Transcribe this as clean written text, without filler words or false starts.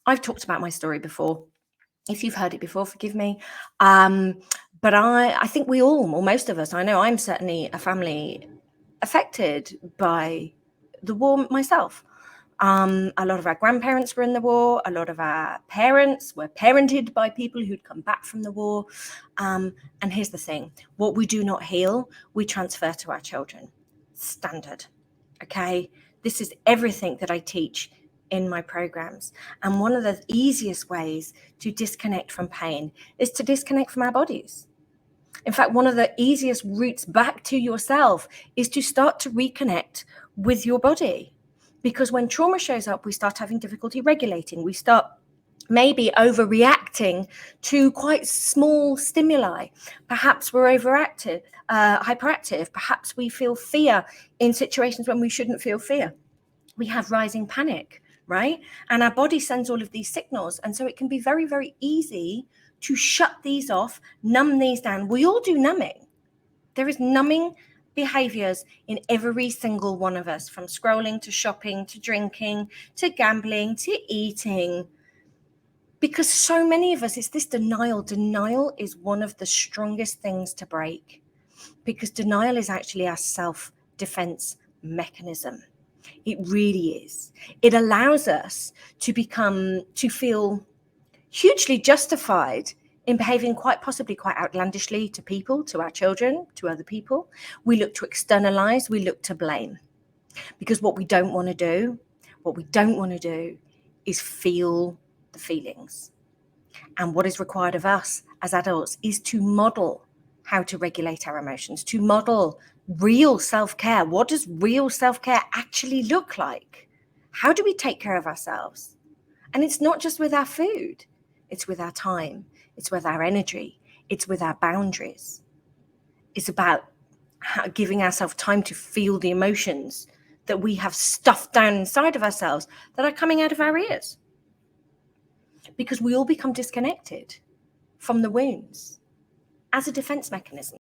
I've talked about my story before. If you've heard it before, forgive me. Um, but I think we all, or most of us, I know I'm certainly a family affected by the war myself. A lot of our grandparents were in the war. A lot of our parents were parented by people who'd come back from the war. And here's the thing: what we do not heal, we transfer to our children. Standard. Okay. This is everything that I teach in my programs. And one of the easiest ways to disconnect from pain is to disconnect from our bodies. In fact, one of the easiest routes back to yourself is to start to reconnect with your body. Because when trauma shows up, we start having difficulty regulating. We start maybe overreacting to quite small stimuli. Perhaps we're overactive, hyperactive. Perhaps we feel fear in situations when we shouldn't feel fear. We have rising panic, right? And our body sends all of these signals. And so it can be very, very easy to shut these off, numb these down. We all do numbing. There is numbing behaviors in every single one of us, from scrolling to shopping to drinking to gambling to eating. Because so many of us, it's this denial. Denial is one of the strongest things to break, because denial is actually our self-defense mechanism. It really is. It allows us to feel hugely justified in behaving quite possibly quite outlandishly to people, to our children, to other people. We look to externalize, we look to blame. Because what we don't want to do is feel the feelings. And what is required of us as adults is to model how to regulate our emotions, to model real self-care. What does real self-care actually look like? How do we take care of ourselves? And it's not just with our food. It's with our time. It's with our energy. It's with our boundaries. It's about giving ourselves time to feel the emotions that we have stuffed down inside of ourselves that are coming out of our ears. Because we all become disconnected from the wounds as a defense mechanism.